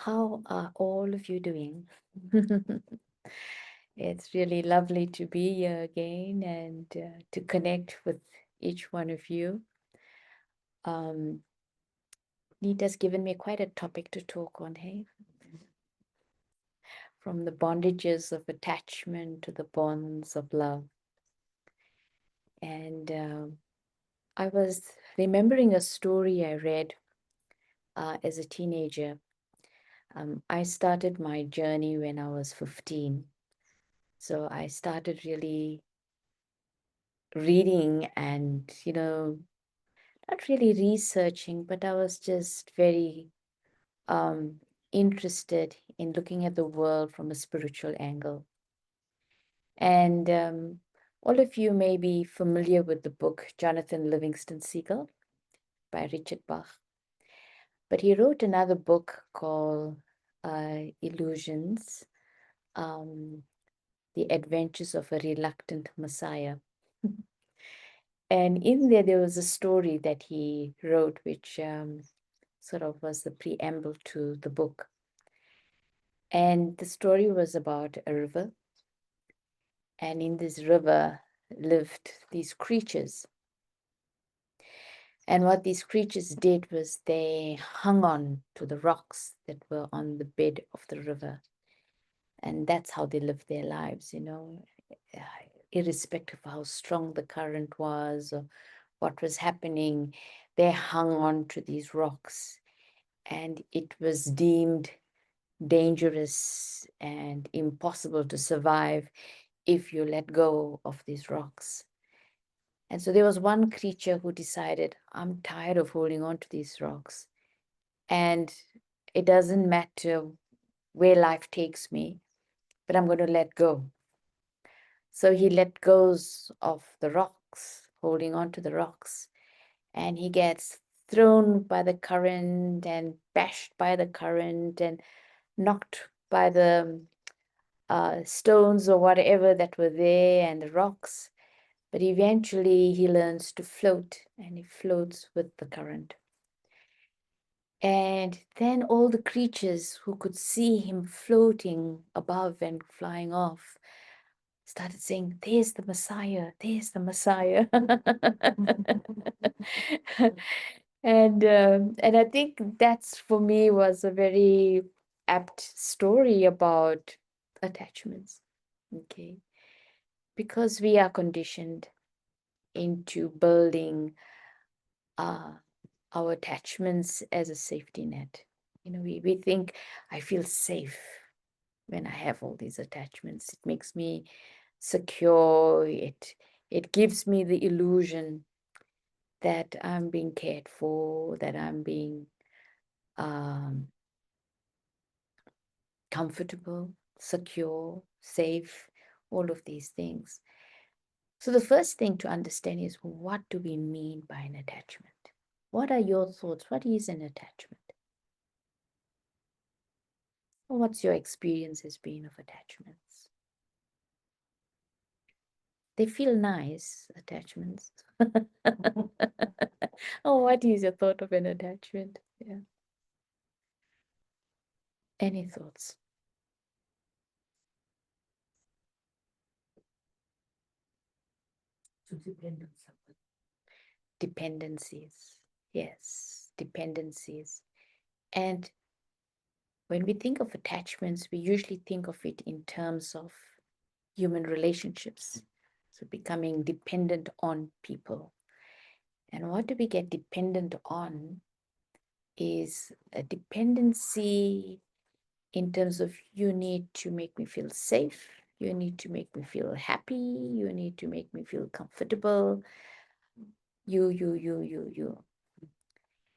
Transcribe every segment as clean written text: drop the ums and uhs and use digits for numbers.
How are all of you doing? It's really lovely to be here again and to connect with each one of you. Um, Nita's given me quite a topic to talk on, hey? From the bondages of attachment to the bonds of love. And I was remembering a story I read as a teenager. I started my journey when I was 15. So I started really reading and, not really researching, but I was just very um, interested in looking at the world from a spiritual angle. And all of you may be familiar with the book Jonathan Livingston Seagull by Richard Bach, but he wrote another book called Illusions, um, The Adventures of a Reluctant Messiah. And in there was a story that he wrote, which sort of was the preamble to the book. And the story was about a river. And in this river lived these creatures. And what these creatures did was they hung on to the rocks that were on the bed of the river. And that's how they lived their lives, irrespective of how strong the current was or what was happening, they hung on to these rocks. And it was deemed dangerous and impossible to survive if you let go of these rocks. And so there was one creature who decided, I'm tired of holding on to these rocks. And it doesn't matter where life takes me, but I'm going to let go. So he let goes of the rocks, holding on to the rocks, and he gets thrown by the current and bashed by the current and knocked by the stones or whatever that were there and the rocks. But eventually he learns to float and he floats with the current. And then all the creatures who could see him floating above and flying off started saying, there's the Messiah, there's the Messiah. And I think that's, for me, was a very apt story about attachments. Okay. Because we are conditioned into building our attachments as a safety net. We think, I feel safe when I have all these attachments. It makes me secure. It gives me the illusion that I'm being cared for, that I'm being comfortable, secure, safe, all of these things. So the first thing to understand is, what do we mean by an attachment? What are your thoughts? What is an attachment? What's your experience has been of attachments? They feel nice, attachments. Oh, what is your thought of an attachment? Yeah. Any thoughts? To depend on someone. Dependencies. Yes, dependencies. And when we think of attachments, we usually think of it in terms of human relationships. So becoming dependent on people. And what do we get dependent on is a dependency in terms of, you need to make me feel safe, you need to make me feel happy, you need to make me feel comfortable, you.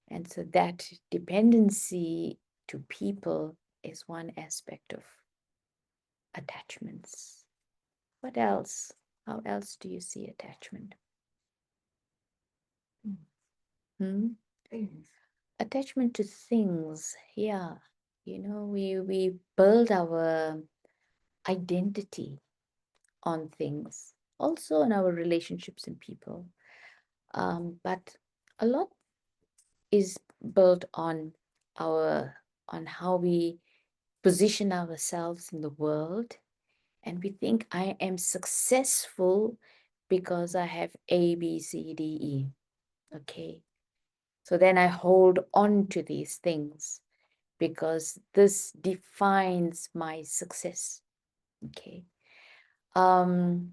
And so that dependency to people is one aspect of attachments. What else? How else do you see attachment? Hmm? Things. Attachment to things, yeah. We build our identity on things, also on our relationships and people. But a lot is built on our on how we position ourselves in the world. And we think I am successful because I have A, B, C, D, E. Okay. So then I hold on to these things because this defines my success. Okay. And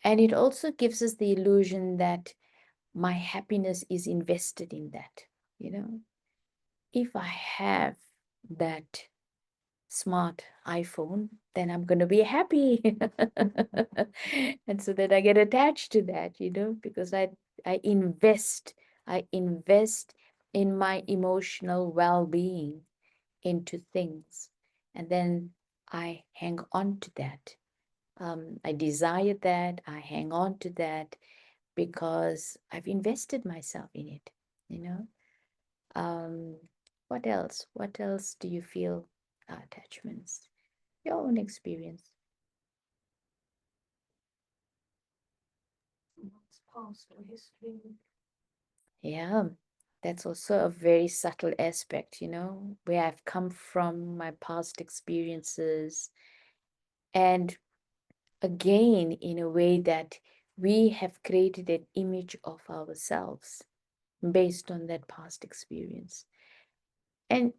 it also gives us the illusion that my happiness is invested in that. You know, if I have that smart iPhone, then I'm going to be happy. And so that I get attached to that, you know, because I invest in my emotional well-being into things. And then I hang on to that. I desire that, I hang on to that because I've invested myself in it, you know. Um, what else? What else do you feel are attachments? Your own experience. Past or history. Yeah, that's also a very subtle aspect, you know, where I've come from, my past experiences, and again, in a way that we have created an image of ourselves based on that past experience. And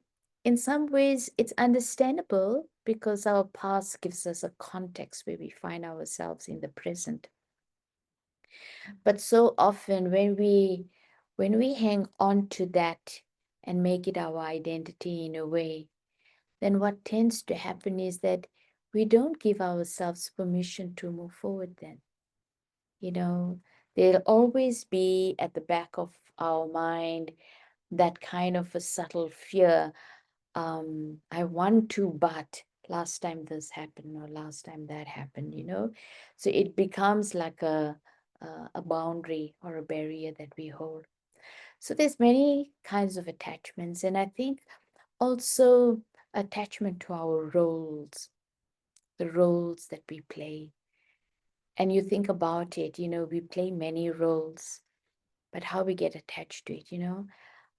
in some ways, it's understandable because our past gives us a context where we find ourselves in the present. But so often when we hang on to that and make it our identity in a way, then what tends to happen is that we don't give ourselves permission to move forward then. You know, there'll always be at the back of our mind that kind of a subtle fear. I want to, but last time this happened or last time that happened, you know. So it becomes like a boundary or a barrier that we hold. So there's many kinds of attachments, and I think also attachment to our roles, the roles that we play. And you think about it, you know, we play many roles, but how we get attached to it, you know.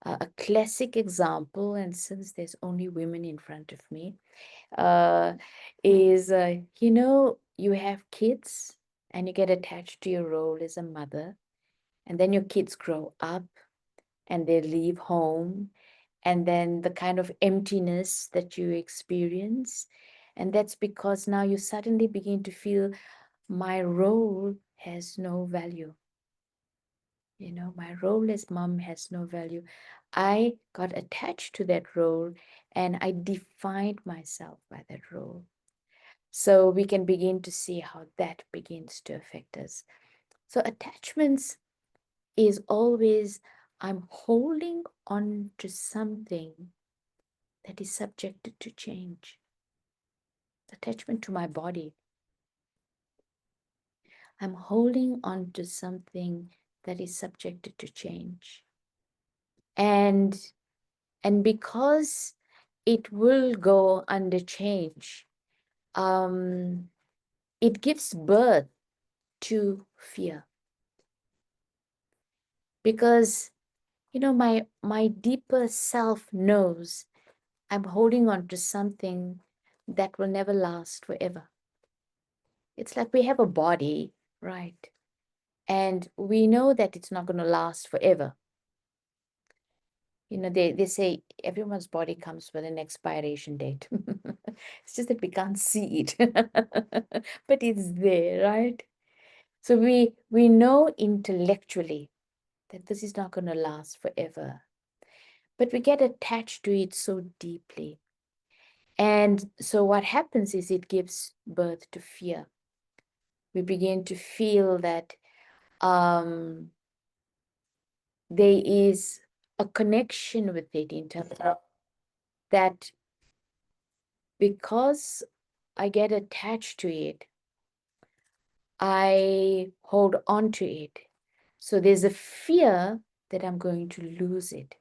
A classic example, and since there's only women in front of me, uh, is you know, you have kids and you get attached to your role as a mother, and then your kids grow up and they leave home, and then the kind of emptiness that you experience. And that's because now you suddenly begin to feel my role has no value. You know, my role as mom has no value. I got attached to that role and I defined myself by that role. So we can begin to see how that begins to affect us. So attachments is always I'm holding on to something that is subjected to change. Attachment to my body. I'm holding on to something that is subjected to change. And because it will go under change, um, it gives birth to fear. Because you know, my deeper self knows I'm holding on to something that will never last forever. It's like we have a body, right? And we know that it's not going to last forever. You know, they say everyone's body comes with an expiration date. It's just that we can't see it, but it's there, right? So we know intellectually that this is not going to last forever, but we get attached to it so deeply. And so what happens is it gives birth to fear. We begin to feel that um, there is a connection with it in terms of that because I get attached to it, I hold on to it. So there's a fear that I'm going to lose it.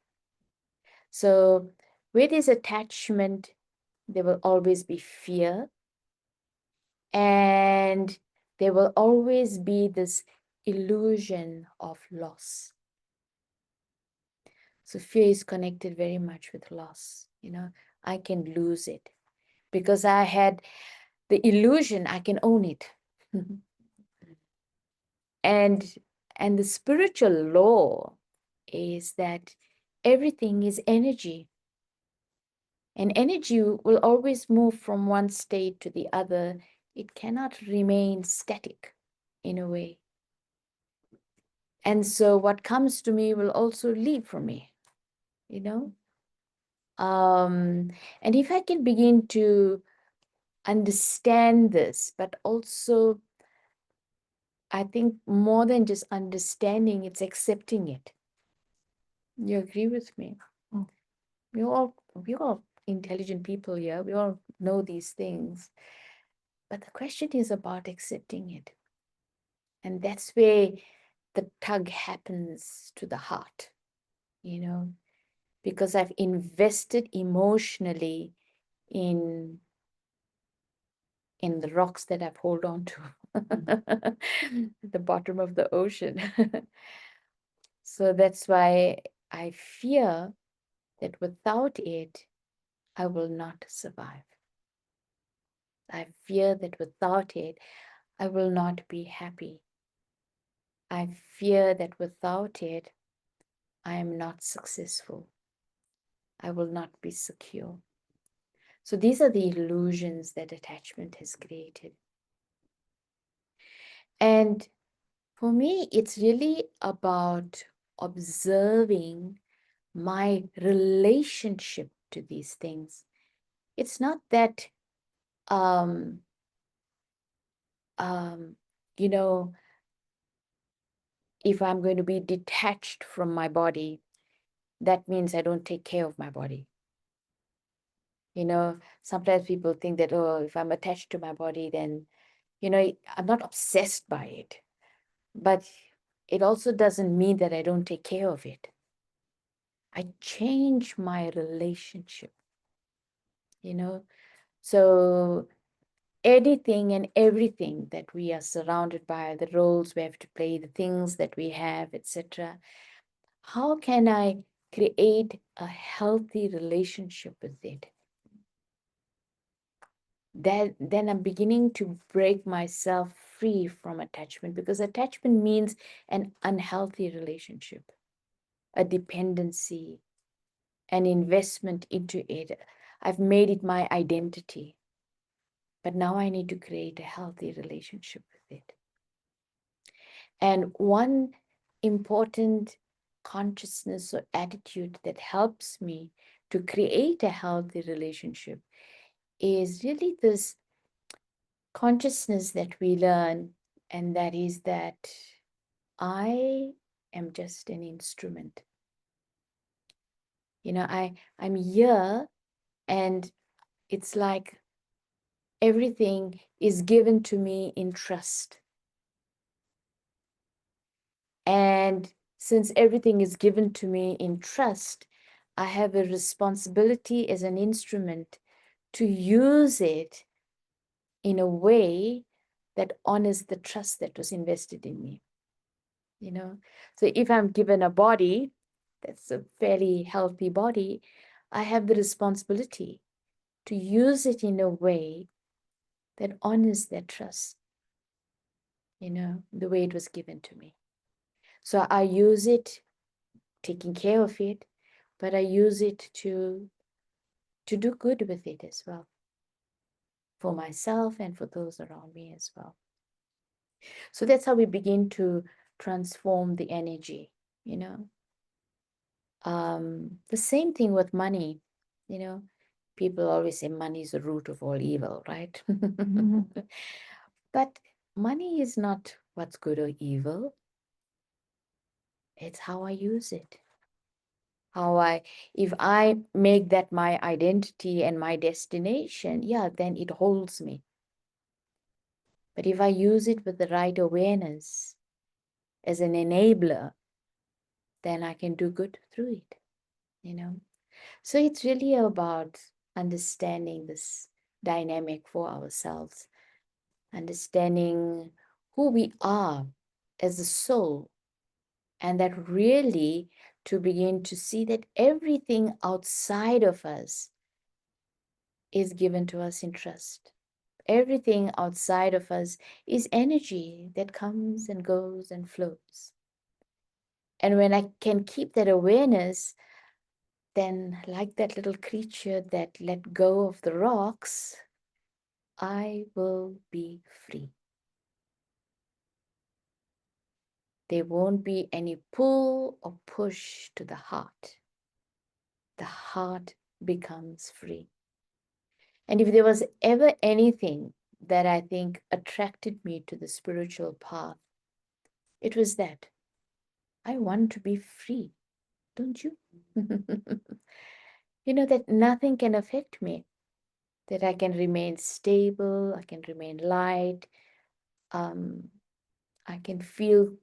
So with this attachment, there will always be fear, and there will always be this illusion of loss. So fear is connected very much with loss. You know, I can lose it because I had the illusion I can own it. and and the spiritual law is that everything is energy, and energy will always move from one state to the other. It cannot remain static in a way. And so what comes to me will also leave from me, you know. And if I can begin to understand this, but also I think more than just understanding, it's accepting it. You agree with me? Mm. We're all intelligent people here. We all know these things. But the question is about accepting it. And that's where the tug happens to the heart, because I've invested emotionally in the rocks that I've hold on to at the bottom of the ocean. So that's why I fear that without it, I will not survive. I fear that without it, I will not be happy. I fear that without it, I am not successful. I will not be secure. So these are the illusions that attachment has created. And for me, it's really about observing my relationship to these things. It's not that, um, um, you know, if I'm going to be detached from my body, that means I don't take care of my body. Sometimes people think that, oh, if I'm attached to my body, then, I'm not obsessed by it. But it also doesn't mean that I don't take care of it. I change my relationship, So anything and everything that we are surrounded by, the roles we have to play, the things that we have, etc. How can I create a healthy relationship with it? Then I'm beginning to break myself free from attachment, because attachment means an unhealthy relationship, a dependency, an investment into it. I've made it my identity, but now I need to create a healthy relationship with it. And one important consciousness or attitude that helps me to create a healthy relationship is really this consciousness that we learn, and that is that I am just an instrument. I'm here, and it's like everything is given to me in trust. And since everything is given to me in trust, I have a responsibility as an instrument to use it in a way that honors the trust that was invested in me. So if I'm given a body that's a fairly healthy body, I have the responsibility to use it in a way that honors that trust, the way it was given to me. So I use it, taking care of it, but I use it to do good with it as well, for myself and for those around me as well. So that's how we begin to transform the energy, The same thing with money, People always say money is the root of all evil, right? But money is not what's good or evil. It's how I use it. If I make that my identity and my destination, yeah, then it holds me. But if I use it with the right awareness as an enabler, then I can do good through it. So it's really about understanding this dynamic for ourselves, understanding who we are as a soul, and that really to begin to see that everything outside of us is given to us in trust. Everything outside of us is energy that comes and goes and flows. And when I can keep that awareness, then, like that little creature that let go of the rocks, I will be free. There won't be any pull or push to the heart. The heart becomes free. And if there was ever anything that I think attracted me to the spiritual path, it was that I want to be free, don't you? You know, that nothing can affect me, that I can remain stable, I can remain light, I can feel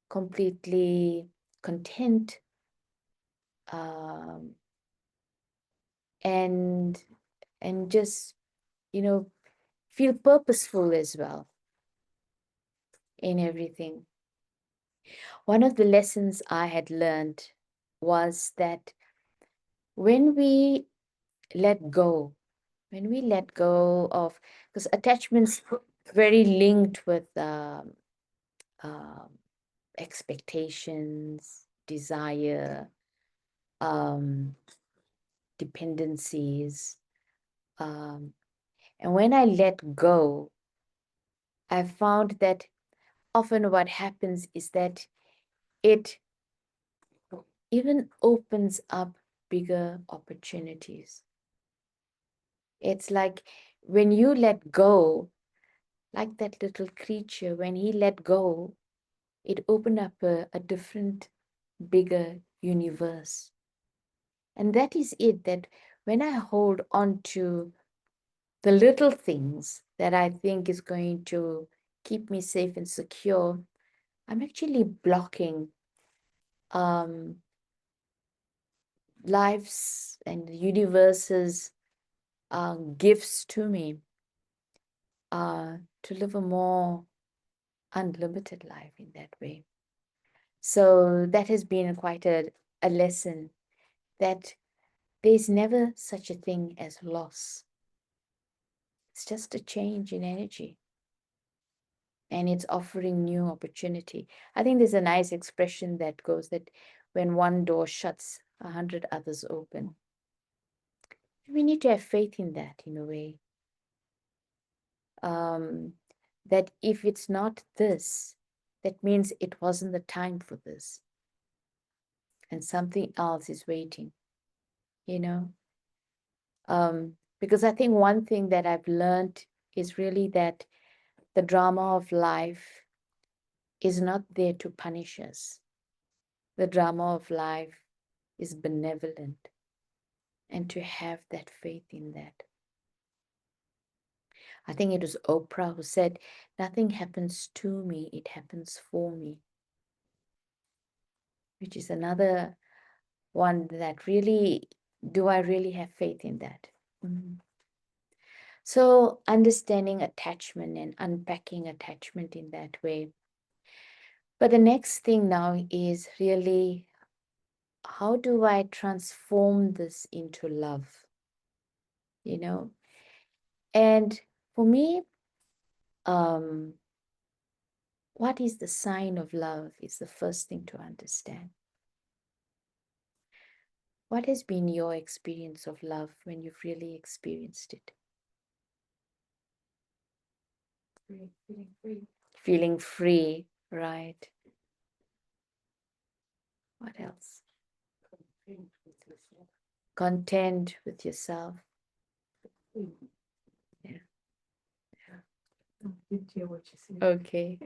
completely content, um, and just, you know, feel purposeful as well in everything. One of the lessons I had learned was that when we let go, of, because attachments very linked with um, expectations, desire, dependencies. And when I let go, I found that often what happens is that it even opens up bigger opportunities. It's like when you let go, like that little creature, when he let go, it opened up a different, bigger universe. And that is it, that when I hold on to the little things that I think is going to keep me safe and secure, I'm actually blocking life's and the universe's gifts to me to live a more unlimited life in that way. So that has been quite a lesson, that there's never such a thing as loss. It's just a change in energy, and it's offering new opportunity. I think there's a nice expression that goes that when one door shuts, 100 others open. We need to have faith in that in a way. That if it's not this, that means it wasn't the time for this. And something else is waiting, you know? Because I think one thing that I've learned is really that the drama of life is not there to punish us. The drama of life is benevolent, and to have that faith in that. I think it was Oprah who said, "Nothing happens to me, it happens for me," which is another one that really, do I really have faith in that? Mhm. So understanding attachment and unpacking attachment in that way. But the next thing now is really, how do I transform this into love? You know? And for me, what is the sign of love is the first thing to understand. What has been your experience of love when you've really experienced it? Feeling free. Feeling free, right? What else? Content with yourself. Content with yourself. Yeah. I didn't hear what you said. Okay.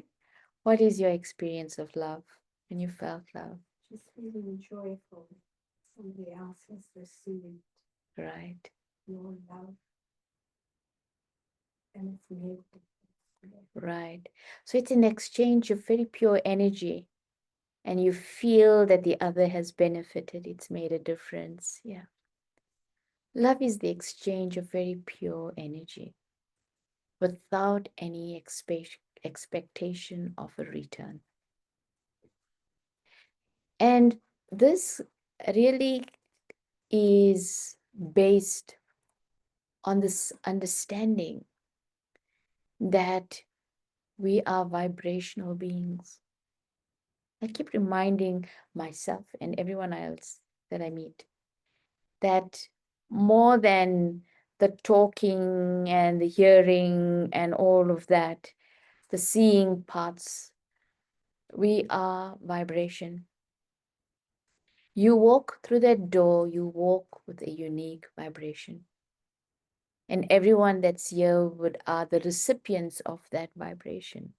What is your experience of love when you felt love? Just feeling joyful. Somebody else has received Right. your love, and it's made a difference. Right. So it's an exchange of very pure energy, and you feel that the other has benefited. It's made a difference. Yeah. Love is the exchange of very pure energy without any expectation of a return. And this really is based on this understanding that we are vibrational beings. I keep reminding myself and everyone else that I meet that more than the talking and the hearing and all of that, the seeing parts, we are vibration. You walk through that door, you walk with a unique vibration. And everyone that's here are the recipients of that vibration.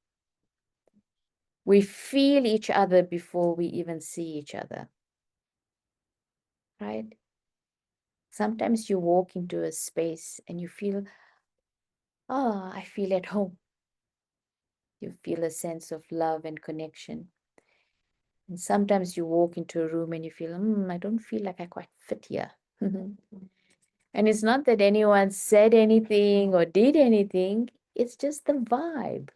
We feel each other before we even see each other, right? Sometimes you walk into a space and you feel, oh, I feel at home. You feel a sense of love and connection. And sometimes you walk into a room and you feel, I don't feel like I quite fit here. And it's not that anyone said anything or did anything, it's just the vibe,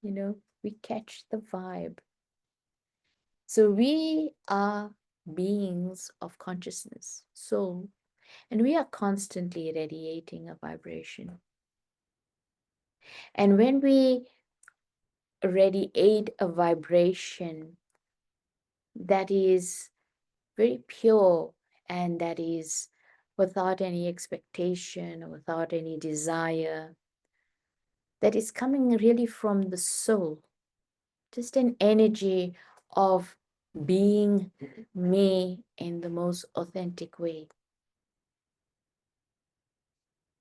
we catch the vibe. So we are beings of consciousness, soul, and we are constantly radiating a vibration. And when we radiate a vibration that is very pure and that is without any expectation or without any desire, that is coming really from the soul, just an energy of being me in the most authentic way.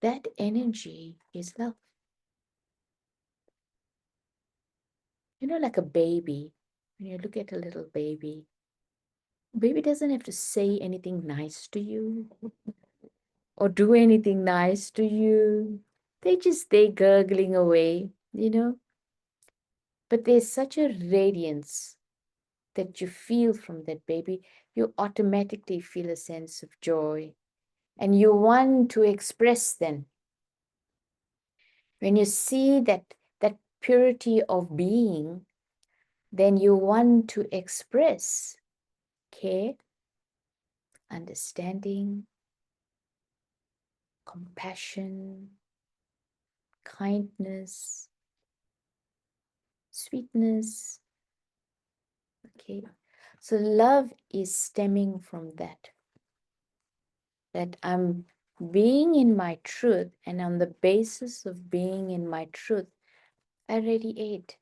That energy is love. Like a baby, when you look at a little baby, baby doesn't have to say anything nice to you or do anything nice to you. They just stay gurgling away, But there's such a radiance that you feel from that baby. You automatically feel a sense of joy and you want to express them. When you see that purity of being, then you want to express care, understanding, compassion, kindness, sweetness. Okay, so love is stemming from that I'm being in my truth, and on the basis of being in my truth, I radiate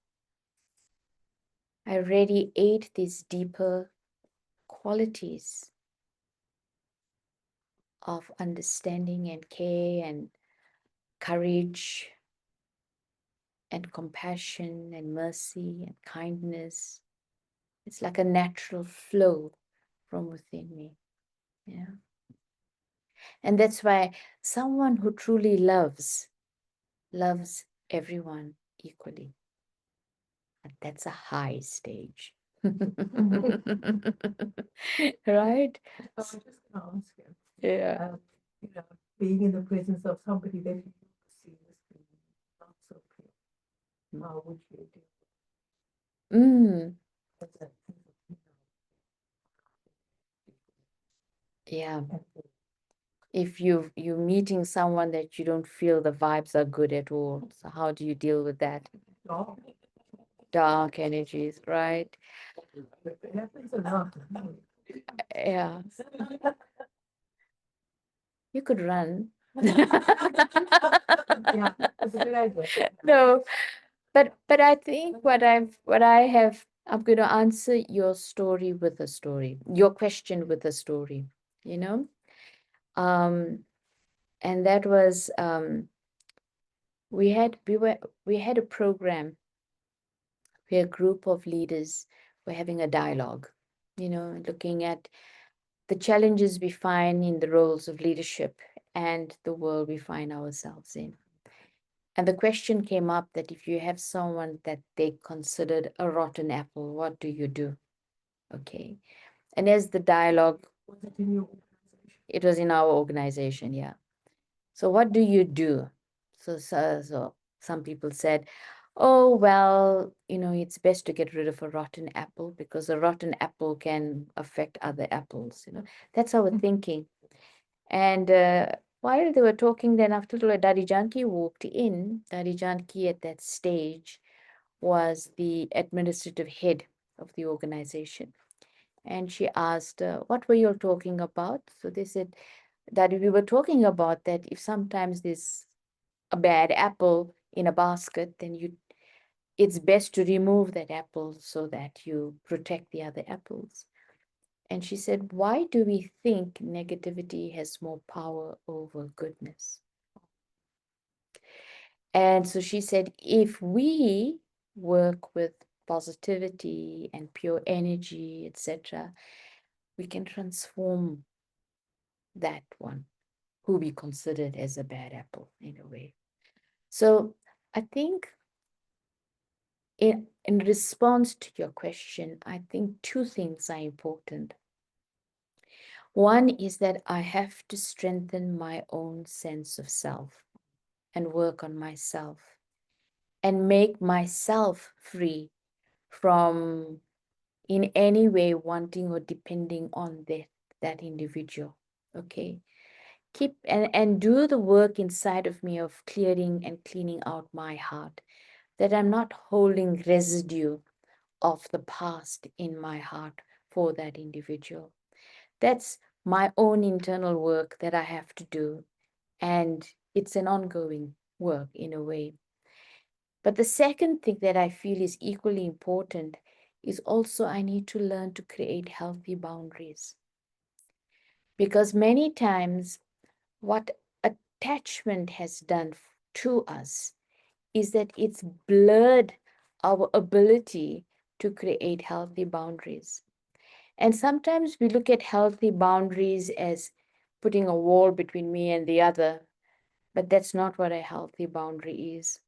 these deeper qualities of understanding and care and courage and compassion and mercy and kindness. It's like a natural flow from within me. Yeah. And that's why someone who truly loves everyone equally. And that's a high stage. Right? I was just gonna ask you, Yeah. being in the presence of somebody that you see as being not so pure, how would you do Mm, with that? yeah. If you're meeting someone that you don't feel the vibes are good at all, so how do you deal with that? Oh, Dark energies, right? it happens a lot. Yeah. You could run. Yeah, it's a good idea. No, but I think I'm going to answer your story with a story, your question with a story, you know? Um, and that was we had a program where a group of leaders were having a dialogue, looking at the challenges we find in the roles of leadership and the world we find ourselves in. And the question came up that if you have someone that they considered a rotten apple, what do you do? Okay. And as the dialogue, Was it in your organization? it was in our organization, yeah. So what do you do? So some people said, oh, well, it's best to get rid of a rotten apple because a rotten apple can affect other apples. That's our thinking. And while they were talking, then after Daddy Janki walked in. Daddy Janki at that stage was the administrative head of the organization. And she asked, what were you all talking about? So they said that we were talking about that if sometimes there's a bad apple in a basket, then it's best to remove that apple so that you protect the other apples. And she said, why do we think negativity has more power over goodness? And so she said, if we work with positivity and pure energy, etc., we can transform that one who we considered as a bad apple in a way. So I think in response to your question, I think two things are important. One is that I have to strengthen my own sense of self and work on myself and make myself free from in any way wanting or depending on that individual. Okay. Keep and do the work inside of me of clearing and cleaning out my heart, that I'm not holding residue of the past in my heart for that individual. That's my own internal work that I have to do. And it's an ongoing work in a way. But the second thing that I feel is equally important is also I need to learn to create healthy boundaries. Because many times, what attachment has done to us is that it's blurred our ability to create healthy boundaries. And sometimes we look at healthy boundaries as putting a wall between me and the other, but that's not what a healthy boundary is.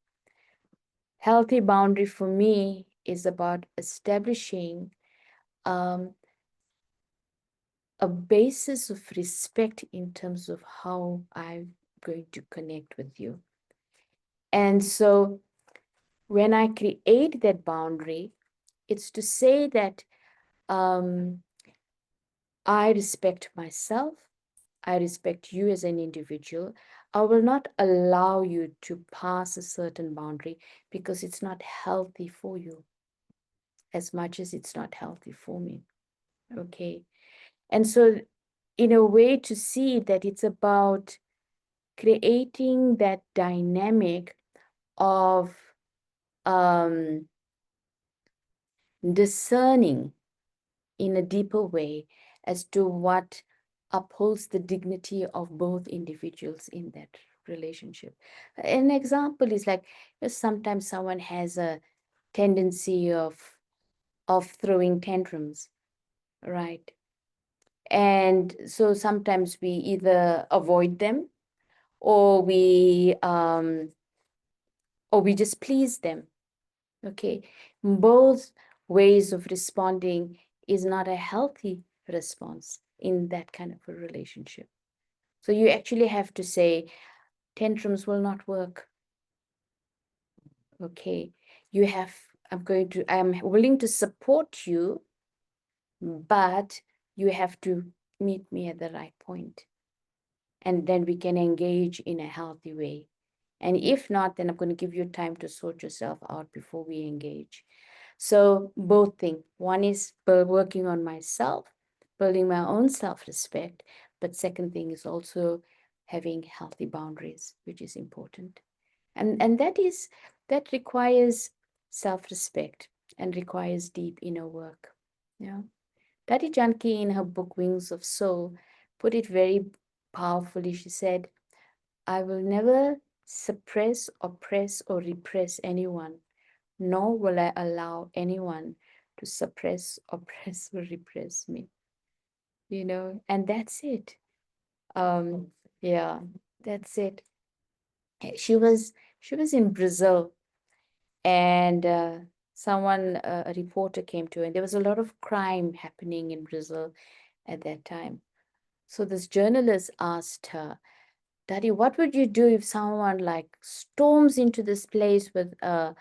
Healthy boundary for me is about establishing um, a basis of respect in terms of how I'm going to connect with you. And so when I create that boundary, it's to say that I respect myself, I respect you as an individual. I will not allow you to pass a certain boundary because it's not healthy for you as much as it's not healthy for me. Okay. And so, in a way, to see that it's about creating that dynamic of discerning in a deeper way as to what upholds the dignity of both individuals in that relationship. An example is like sometimes someone has a tendency of throwing tantrums, right? And so sometimes we either avoid them or we just please them. Okay, both ways of responding is not a healthy response in that kind of a relationship. So you actually have to say, tantrums will not work. Okay, I'm willing to support you, but you have to meet me at the right point. And then we can engage in a healthy way. And if not, then I'm going to give you time to sort yourself out before we engage. So both things. One is working on myself, building my own self-respect. But second thing is also having healthy boundaries, which is important. And that requires self-respect and requires deep inner work. Yeah. Daddy Janki in her book Wings of Soul put it very powerfully. She said, I will never suppress, oppress, or repress anyone, nor will I allow anyone to suppress, oppress, or repress me. And that's it. Yeah, that's it. She was in Brazil, and a reporter came to her, and there was a lot of crime happening in Brazil at that time. So this journalist asked her, Daddy, what would you do if someone like storms into this place with a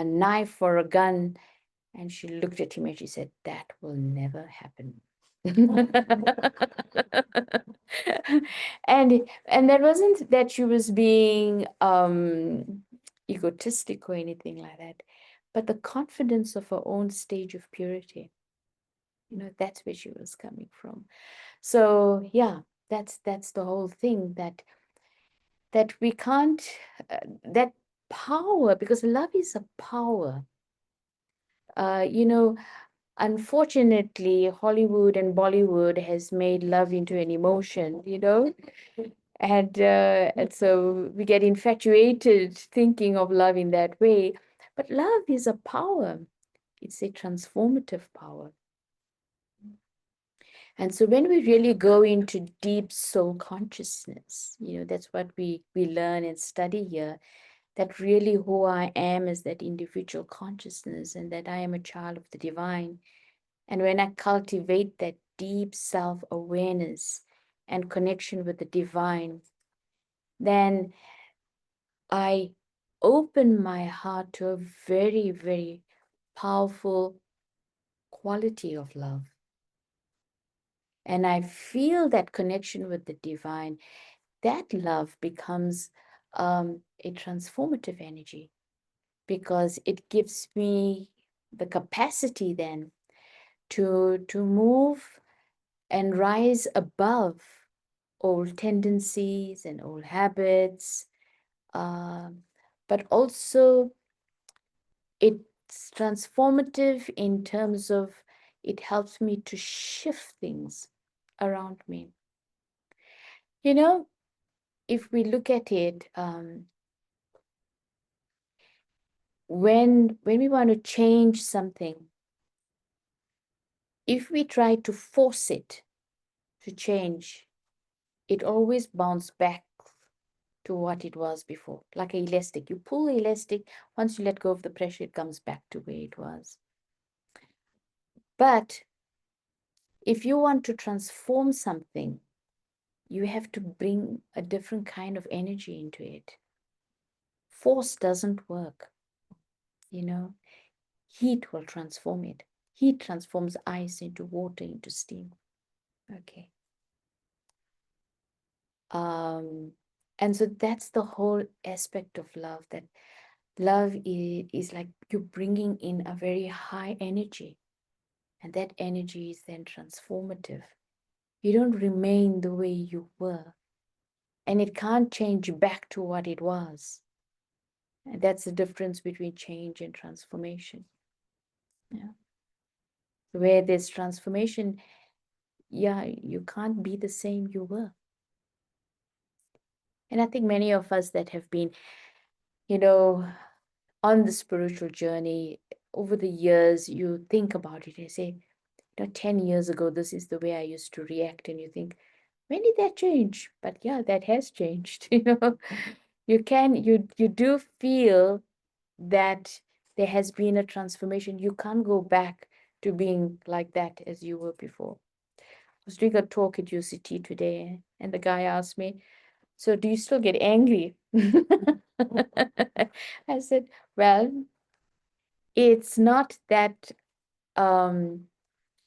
knife or a gun? And she looked at him and she said, that will never happen. And that wasn't that she was being egotistic or anything like that, but the confidence of her own stage of purity. That's where she was coming from. So yeah, that's the whole thing, that we can't, that power, because love is a power. uh you know Unfortunately, Hollywood and Bollywood has made love into an emotion, and so we get infatuated thinking of love in that way. But love is a power. It's a transformative power. And so when we really go into deep soul consciousness, that's what we learn and study here, that really who I am is that individual consciousness, and that I am a child of the divine. And when I cultivate that deep self-awareness and connection with the divine, then I open my heart to a very, very powerful quality of love. And I feel that connection with the divine. That love becomes a transformative energy, because it gives me the capacity then to move and rise above old tendencies and old habits. um, but also it's transformative in terms of it helps me to shift things around me. You know, if we look at it, when we want to change something, if we try to force it to change, it always bounces back to what it was before, like an elastic. You pull the elastic, once you let go of the pressure, it comes back to where it was. But if you want to transform something, you have to bring a different kind of energy into it. Force doesn't work, you know. Heat will transform it. Heat transforms ice into water, into steam. Okay. And so that's the whole aspect of love, that love is like you're bringing in a very high energy, and that energy is then transformative. You don't remain the way you were, and it can't change back to what it was. And that's the difference between change and transformation. Yeah. Where there's transformation, yeah, you can't be the same you were. And I think many of us that have been, you know, on the spiritual journey over the years, you think about it and say, 10 years ago, this is the way I used to react. And you think, when did that change? But yeah, that has changed. You do feel that there has been a transformation. You can't go back to being like that as you were before. I was doing a talk at UCT today, and the guy asked me, so do you still get angry? I said, well, it's not that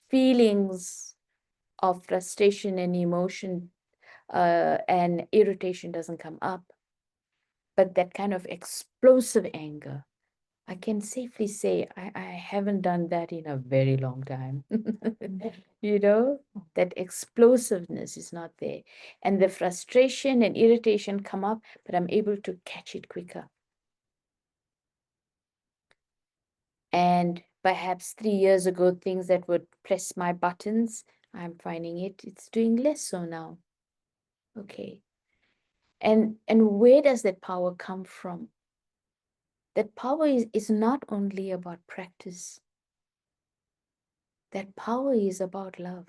feelings of frustration and emotion and irritation doesn't come up, but that kind of explosive anger, I can safely say I haven't done that in a very long time. That explosiveness is not there. And the frustration and irritation come up, but I'm able to catch it quicker. And perhaps 3 years ago, things that would press my buttons, I'm finding it's doing less so now. Okay. And where does that power come from? That power is not only about practice. That power is about love.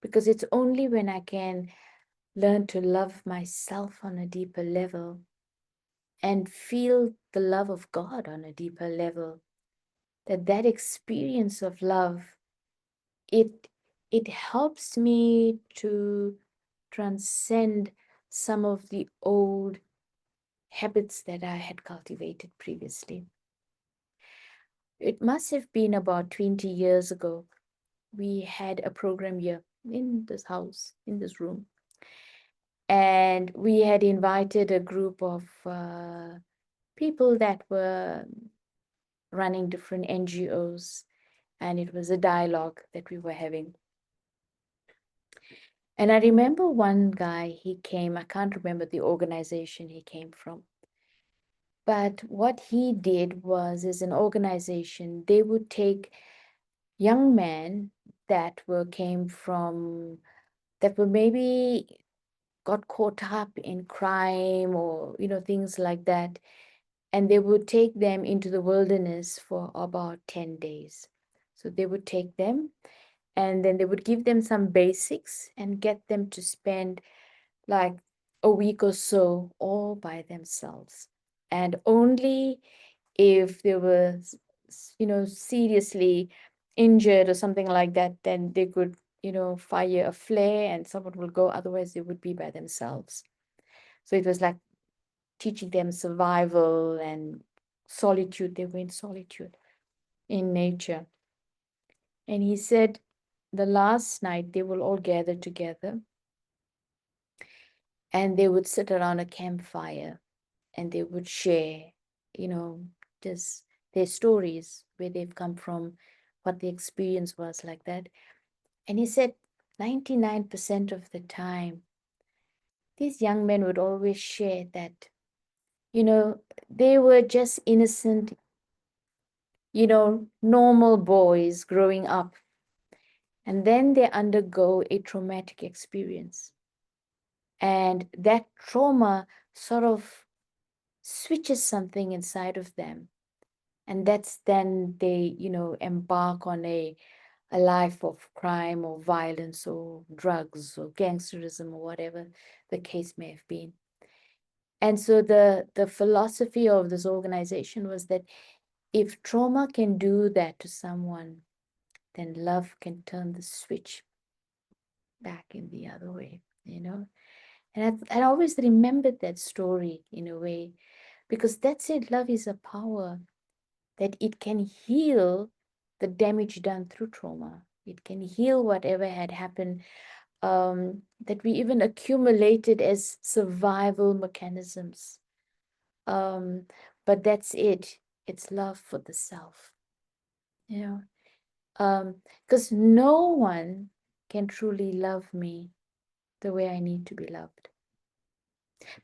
Because it's only when I can learn to love myself on a deeper level and feel the love of God on a deeper level, that experience of love, it helps me to transcend some of the old habits that I had cultivated previously. It must have been about 20 years ago we had a program here in this house, in this room. And we had invited a group of people that were running different NGOs, and it was a dialogue that we were having. And I remember one guy, he came, I can't remember the organization he came from. But what he did was, as an organization, they would take young men that came from, that were maybe got caught up in crime or, things like that. And they would take them into the wilderness for about 10 days. So they would take them and then they would give them some basics and get them to spend like a week or so all by themselves. And only if they were, seriously injured or something like that, then they could, fire a flare and someone will go. Otherwise, they would be by themselves. So it was like teaching them survival and solitude. They were in solitude in nature. And he said the last night they will all gather together and they would sit around a campfire and they would share, just their stories, where they've come from, what the experience was like that. And he said 99% of the time, these young men would always share that, they were just innocent, normal boys growing up. And then they undergo a traumatic experience. And that trauma sort of switches something inside of them. And that's then they, embark on a life of crime or violence or drugs or gangsterism or whatever the case may have been. And so the philosophy of this organization was that if trauma can do that to someone, then love can turn the switch back in the other way, And I always remembered that story in a way, because that's it. Love is a power that it can heal the damage done through trauma. It can heal whatever had happened, that we even accumulated as survival mechanisms. But that's it. It's love for the self, you know. Because no one can truly love me the way I need to be loved.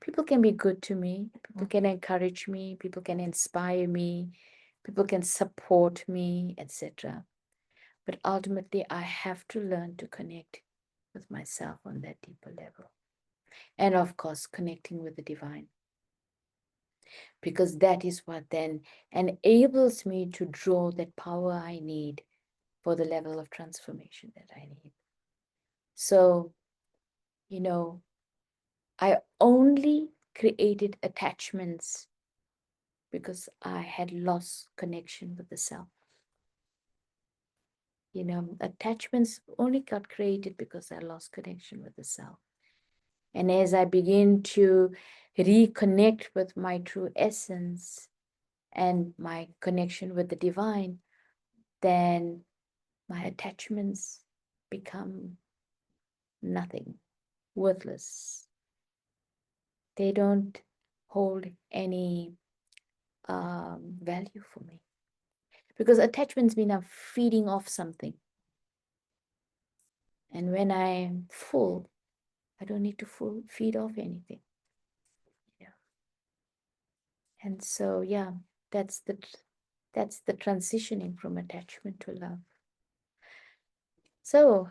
People can be good to me, people can encourage me, people can inspire me, people can support me, etc. But ultimately, I have to learn to connect with myself on that deeper level. And of course, connecting with the divine. Because that is what then enables me to draw that power I need for the level of transformation that I need. So, I only created attachments because I had lost connection with the self. Attachments only got created because I lost connection with the self. And as I begin to reconnect with my true essence and my connection with the divine, then my attachments become nothing, worthless. They don't hold any value for me. Because attachments mean I'm feeding off something. And when I'm full, I don't need to feed off anything. And so, yeah, that's the transitioning from attachment to love. So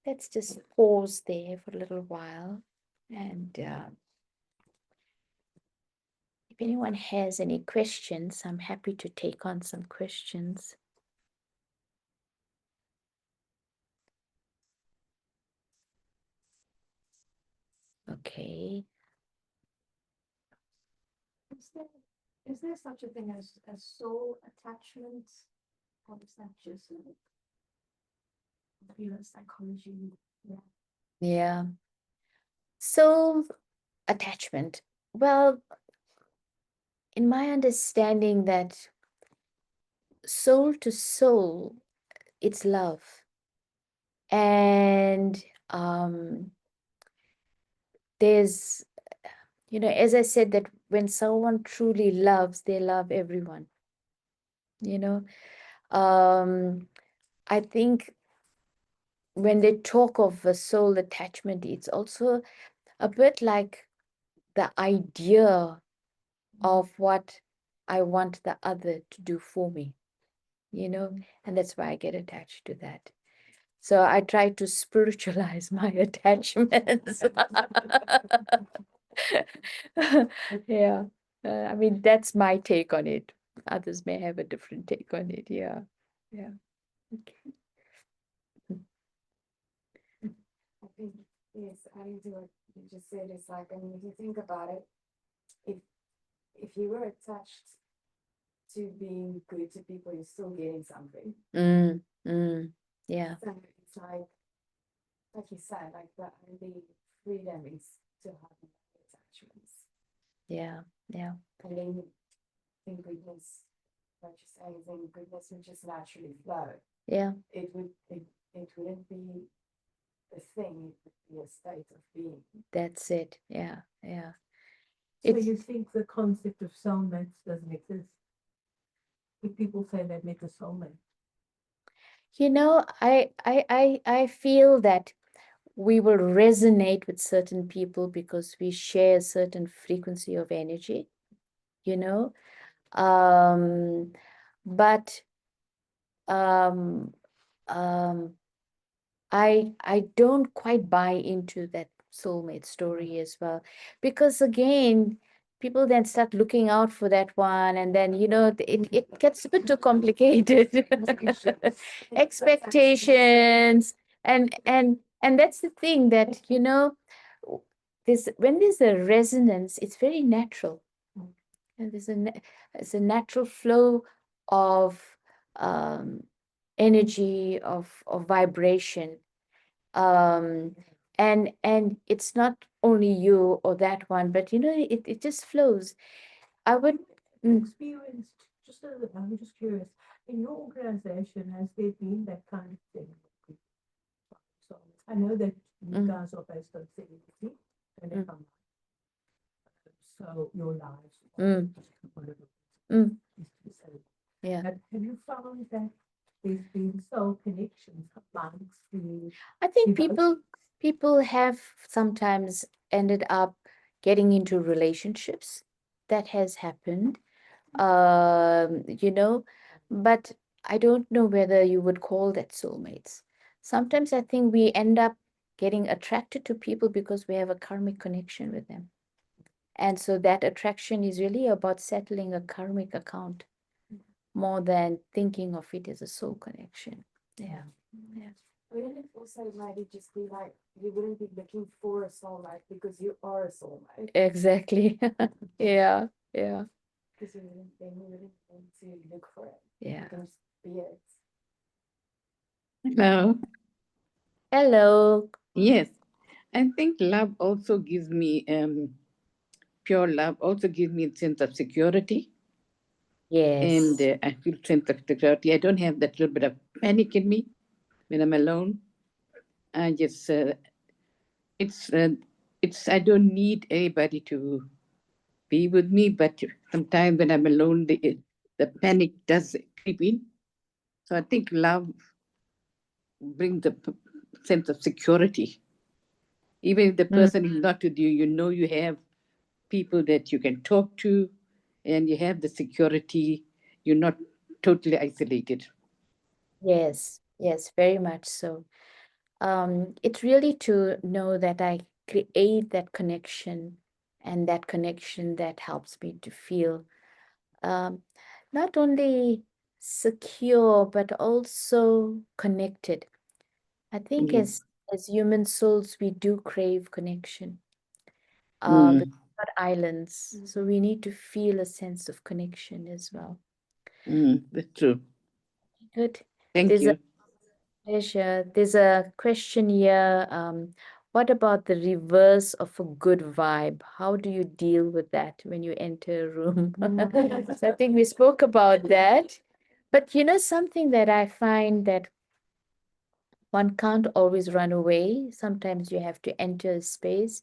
let's just pause there for a little while. And if anyone has any questions, I'm happy to take on some questions. Okay. Is there such a thing as soul attachment, or is that just psychology? Yeah. Yeah. So attachment. Well, in my understanding that soul to soul, it's love. um, there's, as I said, that when someone truly loves, they love everyone, you know. I think when they talk of a soul attachment, it's also a bit like the idea of what I want the other to do for me, and that's why I get attached to that. So I try to spiritualize my attachments. Yeah. I mean, that's my take on it. Others may have a different take on it. Yeah. Yeah. Okay. I think, yes, adding to what you just said, it's like, I mean, if you think about it, if you were attached to being good to people, you're still getting something. Yeah. So it's like you said, like the only freedom is to have attachments. Yeah. Yeah. And then in goodness, like you're saying, then goodness would just naturally flow. Yeah. It wouldn't be a thing, it would be a state of being. That's it. Yeah. Yeah. So It's, you think the concept of soulmates doesn't exist? If people say they met a soulmate. I feel that we will resonate with certain people because we share a certain frequency of energy, you know. But um, um, I don't quite buy into that soulmate story as well, because again, people then start looking out for that one, and then it gets a bit too complicated. Expectations, and that's the thing that this when there's a resonance, it's very natural, and it's a natural flow of um, energy of vibration, and it's not only you or that one, but it just flows. I would Experienced, I'm just curious, in your organization, has there been that kind of thing? So I know that you guys are based on CBT, and if I'm so your lives, whatever is to be said. Yeah. Have you found that there's been soul connections amongst the I think devotees? people have sometimes ended up getting into relationships. That has happened. You know, but I don't know whether you would call that soulmates. Sometimes I think we end up getting attracted to people because we have a karmic connection with them. And so that attraction is really about settling a karmic account more than thinking of it as a soul connection. Yeah. Yeah. Wouldn't it also maybe just be like, you wouldn't be looking for a soulmate because you are a soulmate? Exactly. Yeah. Yeah. Because you wouldn't want to look for it. Yeah. You can just be it. Hello. Hello. Yes, I think love also gives me pure love also gives me a sense of security, and Yes. I feel sense of security. I don't have that little bit of panic in me when I'm alone. I just it's I don't need anybody to be with me, but sometimes when I'm alone, the panic does creep in. So I think love brings the sense of security. Even if the person is not with you, you know you have people that you can talk to, and you have the security. You're not totally isolated. Yes. Yes, very much so. It's really to know that I create that connection, and that connection that helps me to feel um, not only secure but also connected. I think Yeah. as human souls, we do crave connection. Because Mm, we're not islands, so we need to feel a sense of connection as well. that's true. Good. Thank There's a you. pleasure. There's a question here. What about the reverse of a good vibe? How do you deal with that when you enter a room? So I think we spoke about that. But something that I find that one can't always run away. Sometimes you have to enter a space.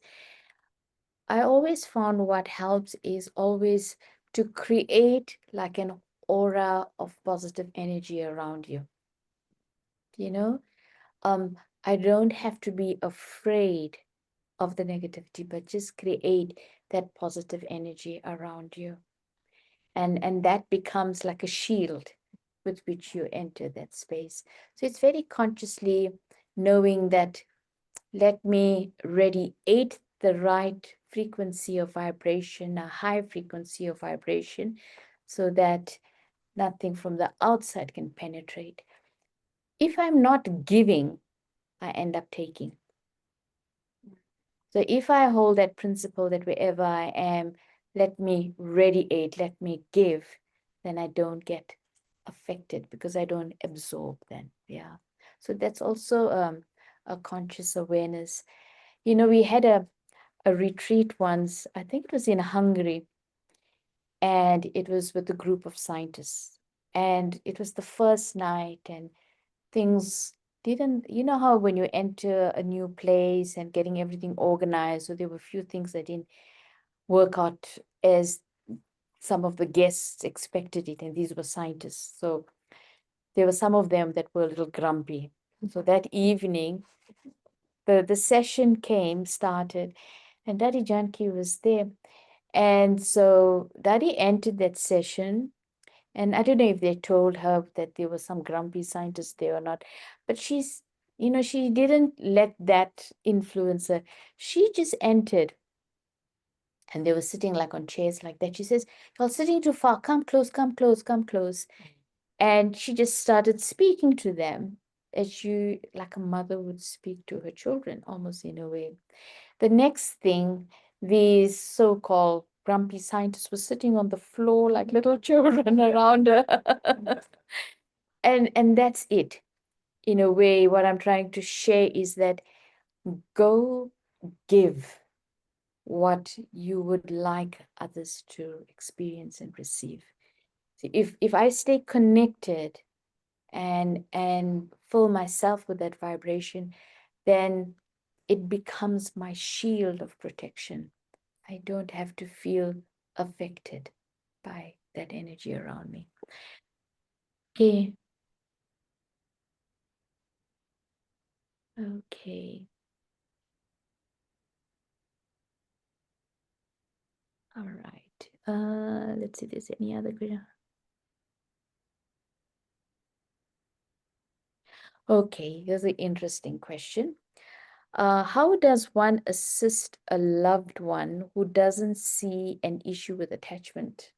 I always found what helps is always to create like an aura of positive energy around you. You know, I don't have to be afraid of the negativity, but just create that positive energy around you. And that becomes like a shield with which you enter that space. So it's very consciously knowing that let me radiate the right frequency of vibration, a high frequency of vibration, so that nothing from the outside can penetrate. If I'm not giving, I end up taking. So if I hold that principle that wherever I am, let me radiate, let me give, then I don't get affected because I don't absorb then. Yeah. So that's also a conscious awareness. You know, we had a retreat once, I think it was in Hungary, and it was with a group of scientists. And it was the first night, and things didn't, you know how when you enter a new place and getting everything organized, so there were a few things that didn't work out as some of the guests expected it, and these were scientists. So there were some of them that were a little grumpy. So that evening, the session started, and Daddy Janki was there. And so Daddy entered that session, and I don't know if they told her that there was some grumpy scientist there or not, but she's, you know, she didn't let that influence her. She just entered, and they were sitting like on chairs like that. She says, "You're sitting too far. Come close, come close, come close." And she just started speaking to them as you, like a mother would speak to her children, almost in a way. The next thing, these so-called grumpy scientists were sitting on the floor like little children around her. And that's it. In a way, what I'm trying to share is that go give what you would like others to experience and receive. So if I stay connected and fill myself with that vibration, then it becomes my shield of protection. I don't have to feel affected by that energy around me. Okay. Okay. All right. Let's see if there's any other question. Okay, here's an interesting question. How does one assist a loved one who doesn't see an issue with attachment?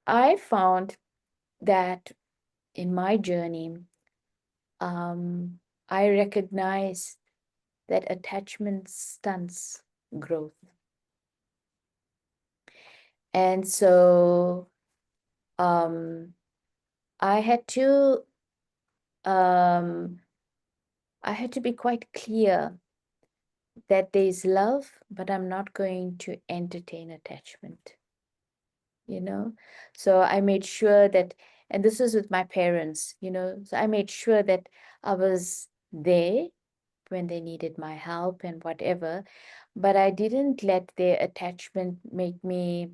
I found that in my journey, I recognize that attachment stunts growth. And so I had to be quite clear that there's love, but I'm not going to entertain attachment, you know? So I made sure that, and this is with my parents, you know, so I made sure that I was there when they needed my help and whatever, but I didn't let their attachment make me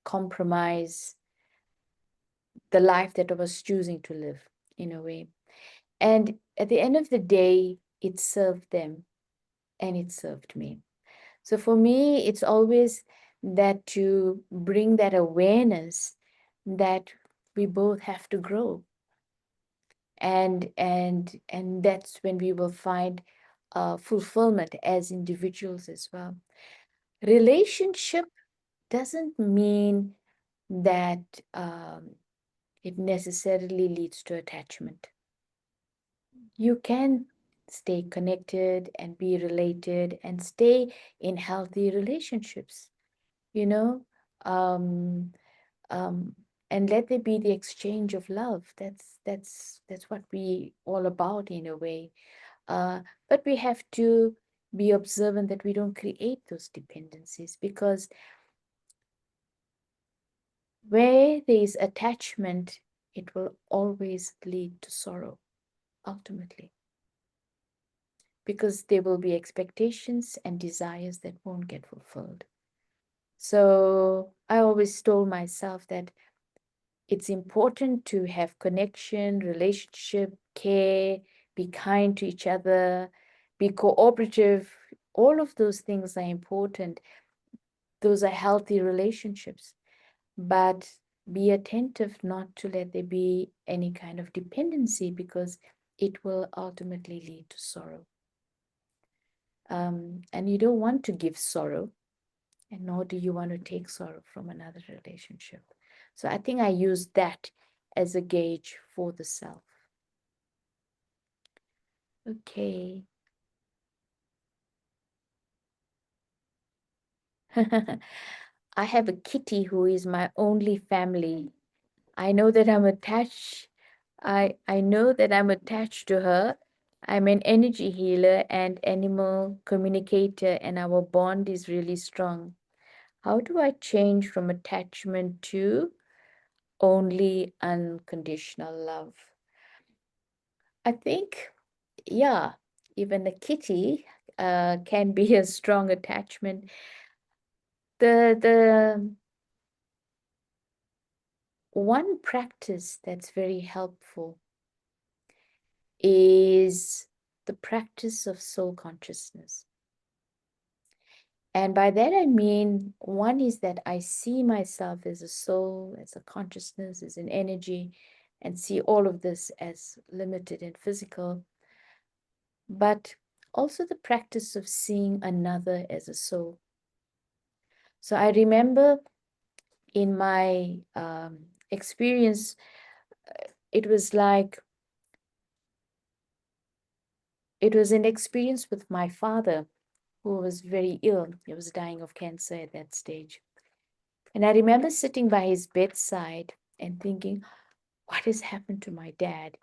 compromise the life that I was choosing to live in a way. And at the end of the day, it served them and it served me. So for me, it's always that to bring that awareness that we both have to grow. And that's when we will find fulfillment as individuals as well. Relationship doesn't mean that it necessarily leads to attachment. You can stay connected and be related and stay in healthy relationships, you know, um, um, and let there be the exchange of love. That's what we all about in a way. But we have to be observant that we don't create those dependencies, because Where there is attachment, it will always lead to sorrow, ultimately. Because there will be expectations and desires that won't get fulfilled. So I always told myself that it's important to have connection, relationship, care, be kind to each other, be cooperative. All of those things are important. Those are healthy relationships. But be attentive not to let there be any kind of dependency, because it will ultimately lead to sorrow. And you don't want to give sorrow, and nor do you want to take sorrow from another relationship. So I think I use that as a gauge for the self. Okay. I have a kitty who is my only family. I know that I'm attached. I know that I'm attached to her. I'm an energy healer and animal communicator, and our bond is really strong. How do I change from attachment to only unconditional love? I think, yeah, even a kitty can be a strong attachment. The one practice that's very helpful is the practice of soul consciousness. And by that I mean, one is that I see myself as a soul, as a consciousness, as an energy, and see all of this as limited and physical. But also the practice of seeing another as a soul. So I remember in my experience, it was an experience with my father, who was very ill. He was dying of cancer at that stage. And I remember sitting by his bedside and thinking, what has happened to my dad?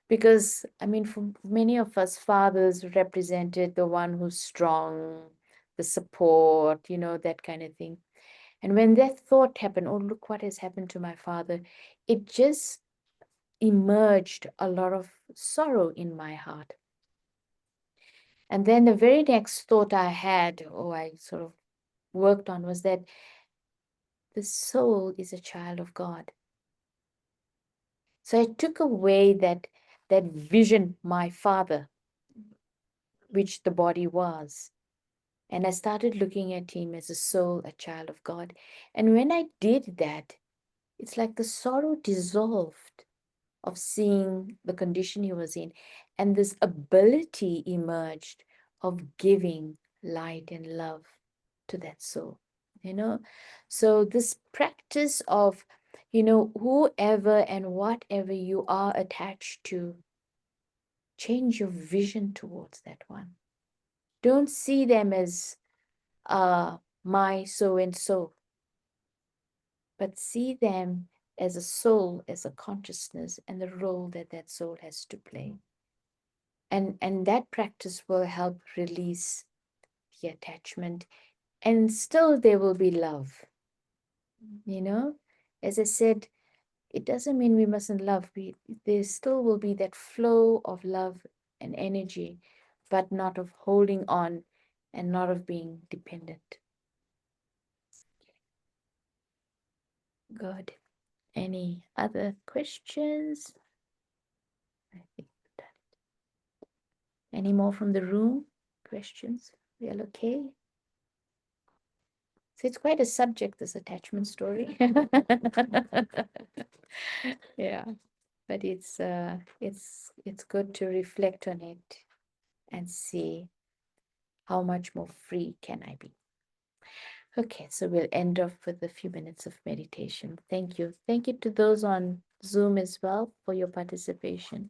Because I mean, for many of us, fathers represented the one who's strong, the support, that kind of thing. And when that thought happened, oh, look what has happened to my father, it just emerged a lot of sorrow in my heart. And then the very next thought I had, or I sort of worked on, was that the soul is a child of God. So I took away that vision, my father, which the body was. And I started looking at him as a soul, a child of God. And when I did that, it's like the sorrow dissolved of seeing the condition he was in. And this ability emerged of giving light and love to that soul. So this practice of, whoever and whatever you are attached to, change your vision towards that one. Don't see them as my so and so, but see them as a soul, as a consciousness, and the role that that soul has to play. And that practice will help release the attachment, and still there will be love. As I said, it doesn't mean we mustn't love. There still will be that flow of love and energy, but not of holding on and not of being dependent. Good. Any other questions? I think we've done it. Any more from the room? Questions? We all okay? So it's quite a subject, this attachment story. Yeah, but it's good to reflect on it and see how much more free can I be. Okay, so we'll end off with a few minutes of meditation. Thank you. Thank you to those on Zoom as well for your participation.